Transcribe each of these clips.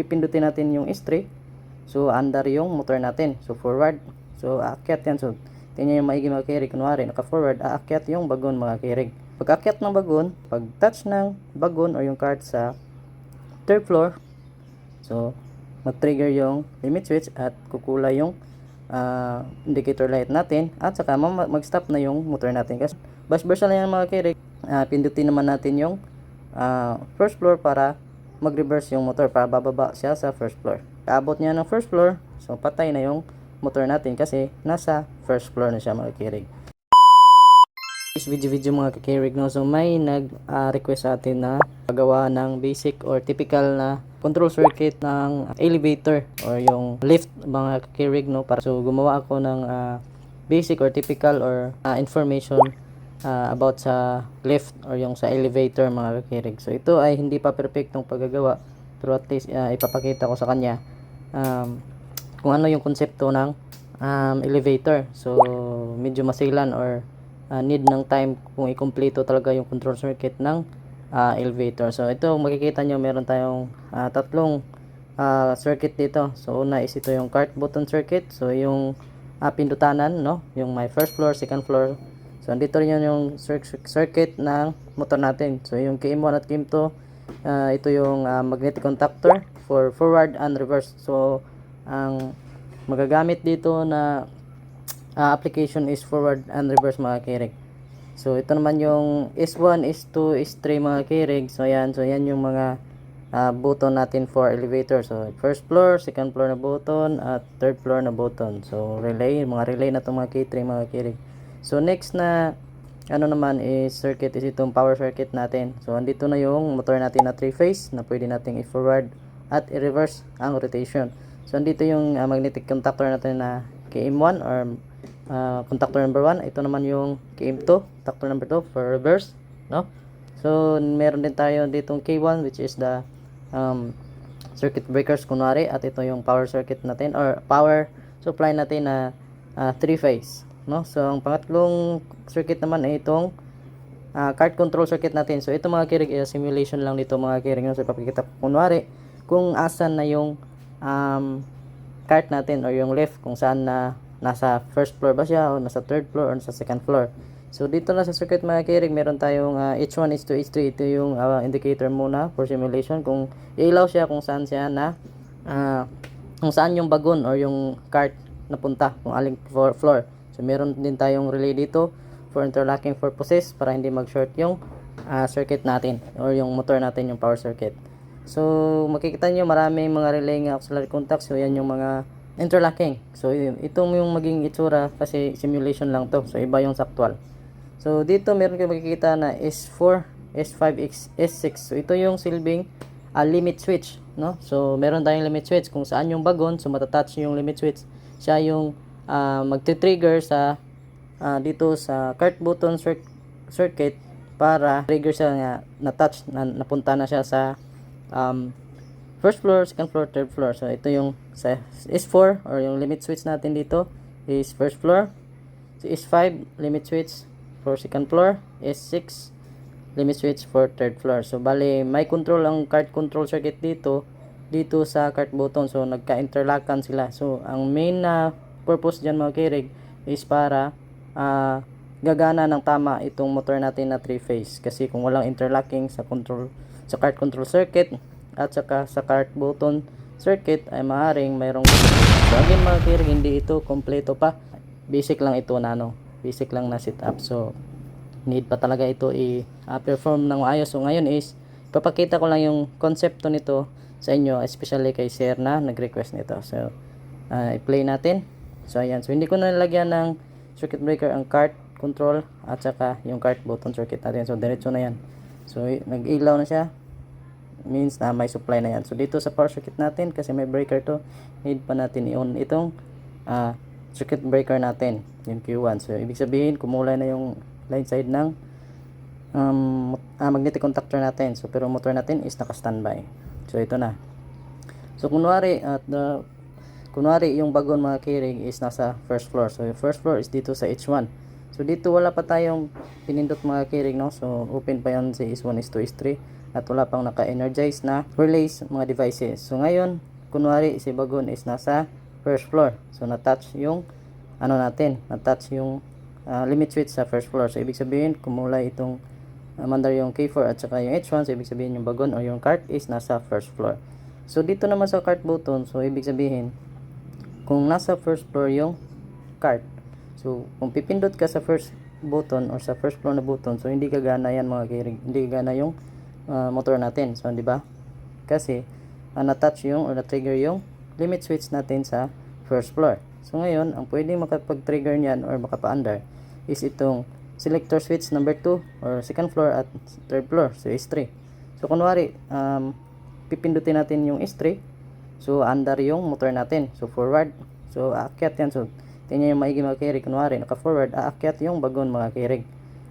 pipindutin natin yung S3. So under yung motor natin. So forward. So aakyat yan. So tingnan yung maigi mga kirig. Kunwari naka forward, aakyat yung bagon mga kirig. Pag aakyat ng bagon, pag touch ng bagon or yung cart sa third floor, so mag-trigger yung limit switch at kukulay yung indicator light natin at saka mag-stop na yung motor natin. Kasi bash-bash na yan mga kirig. Pindutin naman natin yung first floor para mag-reverse yung motor, para bababa siya sa first floor. Kaabot niya ng first floor, so patay na yung motor natin kasi nasa first floor na siya mga kirig. This video mga kakirig, no? So may nag-request sa atin na pagawa ng basic or typical na control circuit ng elevator or yung lift mga kakirig, no? Para so gumawa ako ng basic or typical or information about sa lift or yung sa elevator mga kakirig. So ito ay hindi pa perfectong paggagawa, pero at least ipapakita ko sa kanya kung ano yung konsepto ng elevator. So medyo masilan or need ng time kung i-kompleto talaga yung control circuit ng elevator. So ito makikita nyo meron tayong tatlong circuit dito. So una is ito yung cart button circuit. So yung pindutanan, no? Yung my first floor, second floor. So andito rin yung circuit ng motor natin. So yung KM1 at KM2, ito yung magnetic contactor for forward and reverse. So ang magagamit dito na application is forward and reverse mga kirig. So ito naman yung S1, S2, S3 mga kirig. So yan yung mga button natin for elevator. So first floor, second floor na button at third floor na button. So relay, mga relay na itong mga K3 mga kirig. So next na ano naman is circuit is itong power circuit natin. So andito na yung motor natin na 3 phase na pwede nating i-forward at i-reverse ang rotation. So andito yung magnetic contactor natin na KM1 or contactor number 1. Ito naman yung KM2, contactor number 2 for reverse, no? So meron din tayo ditong K1 which is the circuit breakers kunwari, at ito yung power circuit natin or power supply natin na 3 phase, no? So ang pangatlong circuit naman ay itong cart control circuit natin. So ito mga kirig, simulation lang dito mga kirig, no? So ipapakita kunwari kung asan na yung cart natin or yung lift, kung saan na nasa first floor ba siya o nasa third floor or nasa second floor. So dito na sa circuit mga kirig, meron tayong H1, H2, H3. Ito yung indicator muna for simulation, kung ilaw siya kung saan siya na kung saan yung bagon or yung cart napunta, kung aling floor. So meron din tayong relay dito for interlocking purposes para hindi mag-short yung circuit natin or yung motor natin, yung power circuit. So makikita nyo maraming mga relay ng auxiliary contacts. So yan yung mga interlocking. So itong yung maging itsura kasi simulation lang to. So iba yung sa actual. So dito meron kayo makikita na S4, S5, S6. So ito yung silbing limit switch, no? So meron tayong limit switch kung saan yung bagon, so matatouch yung limit switch. Siya yung magti-trigger sa dito sa cart button circuit para trigger siya na touch na napunta na siya sa first floor, second floor, third floor. So ito yung sa S4 or yung limit switch natin dito is first floor. So S5 limit switch for second floor, S6 limit switch for third floor. So bali may control ang cart control circuit dito sa cart button. So nagka-interlockan sila. So ang main na purpose diyan mga kirig is para gagana ng tama itong motor natin na 3 phase. Kasi kung walang interlocking sa cart control circuit at saka sa cart button circuit ay maaaring mayroong so again mga kirig, hindi ito kompleto pa, basic lang ito na basic lang na setup. So need pa talaga ito i-perform ng maayos. So ngayon is papakita ko lang yung konsepto nito sa inyo, especially kay sir na nag-request nito. So i-play natin. So ayan, so hindi ko na nilagyan ng circuit breaker ang cart control at saka yung cart button circuit natin. So diretso na yan. So nag-ilaw na siya, means na may supply na yan. So dito sa power circuit natin, kasi may breaker to, need pa natin i-on itong circuit breaker natin, yung Q1. So ibig sabihin kumulay na yung line side ng magnetic contactor natin. So pero motor natin is naka standby. So ito na. So kunwari yung bagon mga kirig is nasa first floor. So yung first floor is dito sa H1. So dito wala pa tayong pinindot mga kirig, no? So open pa yan si S1, S2, S3 at wala pang naka-energize na relays mga devices. So ngayon, kunwari si bagon is nasa first floor. So na-touch yung na-touch yung limit switch sa first floor. So ibig sabihin, kumulay itong mandar yung K4 at saka yung H1. So ibig sabihin yung bagon or yung cart is nasa first floor. So dito naman sa cart button, so ibig sabihin kung nasa first floor yung cart, so kung pipindot ka sa first button or sa first floor na button, so hindi gagana yan mga kirig, hindi gagana yung motor natin. So di ba? Kasi na-touch yung or na-trigger yung limit switch natin sa first floor. So ngayon, ang pwedeng makapag-trigger niyan or makapa-under is itong selector switch number 2 or second floor at third floor, so S3. So kunwari pipindutin natin yung S3, so under yung motor natin, so forward, so aakyat yan. So tingnan yung maigi mga kirig, kunwari naka forward, aakyat yung bagon mga kirig,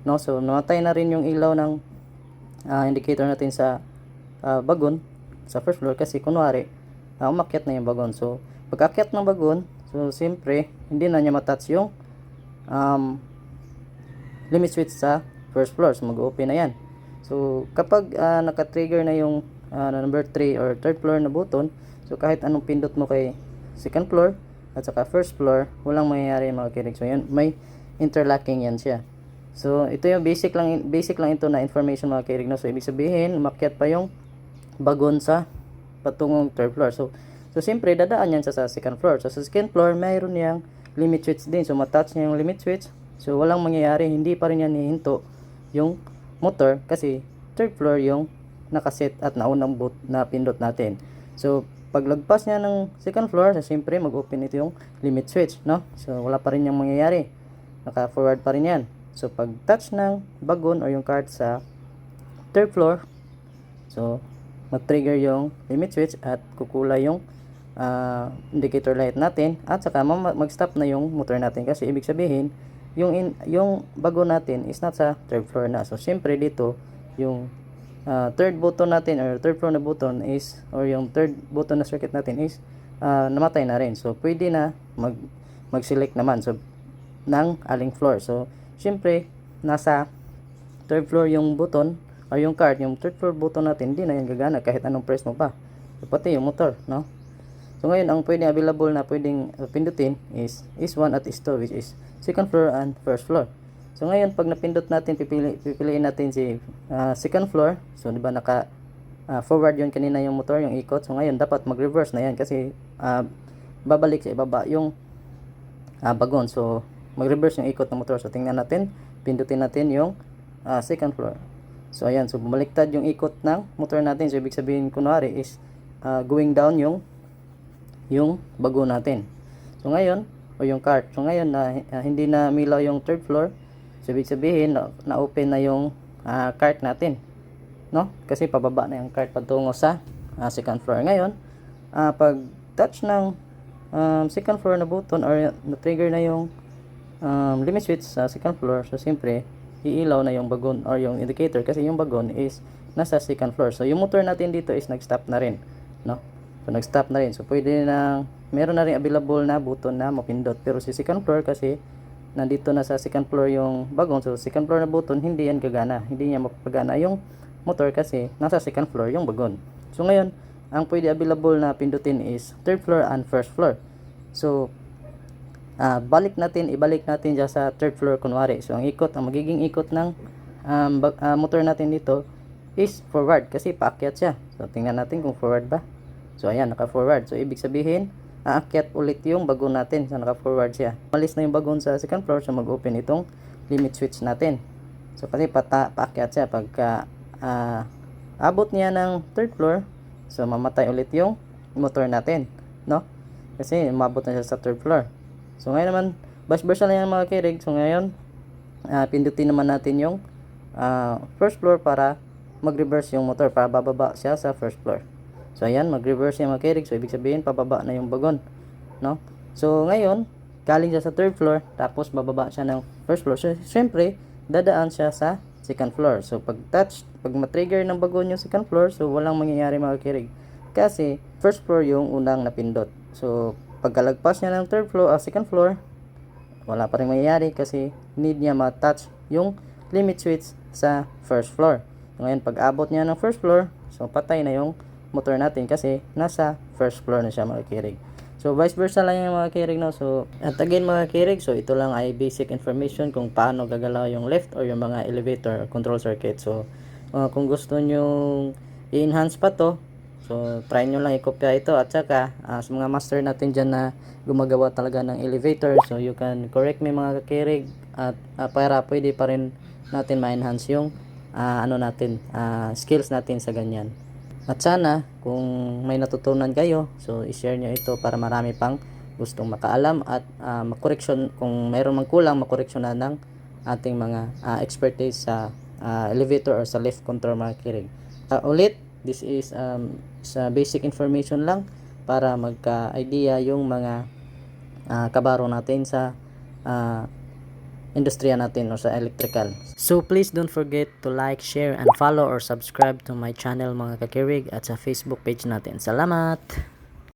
no? So namatay na rin yung ilaw ng indicator natin sa bagon sa first floor kasi kunwari umakyat na yung bagon. So pag akyat ng bagon, so siyempre hindi na niya matouch yung limit switch sa first floor, so mag-open na yan. So kapag naka-trigger na yung number 3 or third floor na button, so kahit anong pindot mo kay second floor at saka first floor, walang mangyayari mga kirig. So yan, may interlocking yan siya. So ito yung basic lang ito na information mga kirig, no? So ibig sabihin umakyat pa yung bagon sa patungong third floor. So siyempre dadaan yan sa second floor. So sa second floor mayroon yang limit switch din, so matouch niya yung limit switch. So walang mangyayari, hindi pa rin yan hihinto yung motor kasi third floor yung nakaset at naunang boot na pindot natin. So paglagpas niya ng second floor, so siyempre mag-open ito yung limit switch, no? So wala pa rin yung mangyayari, naka-forward pa rin yan. So pag touch ng bagon or yung cart sa third floor, so mag-trigger yung limit switch at kukulay yung indicator light natin at saka mag-stop na yung motor natin kasi ibig sabihin yung bagon natin is nasa third floor na. So siyempre dito yung third button natin or third floor na button is, or yung third button na circuit natin is namatay na rin. So pwede na mag-select naman so ng aling floor. So syempre nasa third floor yung button or yung card, yung third floor button natin hindi na yan gagana kahit anong press mo pa, so, pati yung motor, no? So ngayon ang pwedeng available na pwedeng pindutin is 1 at is 2, which is second floor and first floor. So ngayon pag napindot natin, pipiliin natin si second floor. So di ba naka forward yon kanina yung motor, yung ikot. So ngayon dapat mag-reverse na yan kasi babalik sa ibaba yung bagon. So mag-reverse yung ikot ng motor. So tingnan natin, pindutin natin yung second floor. So ayan, so bumaliktad yung ikot ng motor natin. So ibig sabihin kunwari is going down yung bagon natin. So ngayon, o yung cart. So ngayon hindi na milaw yung third floor. So ibig sabihin na-open na yung cart natin, no? Kasi pababa na yung cart patungo sa second floor. Ngayon, pag touch ng second floor na button or na-trigger na yung limit switch sa second floor, so siyempre iilaw na yung bagon or yung indicator kasi yung bagon is nasa second floor. So yung motor natin dito is nag-stop na rin, no? So nag-stop na rin. So pwede na, meron na rin available na button na mapindot. Pero si second floor kasi nandito na sa second floor yung bagon, so second floor na button hindi yan gagana, hindi niya mapagana yung motor kasi nasa second floor yung bagon. So ngayon ang pwede available na pindutin is third floor and first floor. So ibalik natin dyan sa third floor kunwari. So ang magiging ikot ng motor natin dito is forward kasi paakyat siya. So tingnan natin kung forward ba. So ayan, naka forward. So ibig sabihin aakyat ulit yung bagon natin. So naka-forward siya. Malis na yung bagon sa second floor, so mag-open itong limit switch natin. So kasi paakyat siya. Pagka abot niya ng third floor, so mamatay ulit yung motor natin, no? Kasi umabot na siya sa third floor. So ngayon naman, bash-bash na lang mga kirig. So ngayon, pindutin naman natin yung first floor para mag-reverse yung motor, para bababa siya sa first floor. So ayan, mag-reverse yung mga kirig. So ibig sabihin pababa na yung bagon, no? So ngayon, galing siya sa third floor, tapos bababa siya ng first floor. So syempre, dadaan siya sa second floor. So pag ma-trigger ng bagon yung second floor, so walang mangyayari mga kirig. Kasi first floor yung unang napindot. So pagkalagpas niya ng third floor, second floor, wala pa rin mangyayari kasi need niya ma-touch yung limit switch sa first floor. So ngayon pag abot niya ng first floor, so patay na yung motor natin kasi nasa first floor na siya mga kirig. So vice versa lang yung mga kirig, no. So at again mga kirig, so ito lang ay basic information kung paano gagalaw yung lift or yung mga elevator control circuit. So kung gusto nyo i-enhance pa to, so try nyo lang i-copy ito, at saka sa mga master natin dyan na gumagawa talaga ng elevator, so you can correct me mga kakirig, at para pwede pa rin natin ma-enhance yung skills natin sa ganyan. At sana kung may natutunan kayo, so i-share nyo ito para marami pang gustong makaalam at makoreksyon kung mayroon mang kulang, makoreksyon na ng ating mga expertise sa elevator or sa lift control mga kirig. Ulit, this is sa basic information lang para magka-idea yung mga kabaro natin sa industriya natin o sa electrical. So please don't forget to like, share, and follow or subscribe to my channel mga kakirig at sa Facebook page natin. Salamat!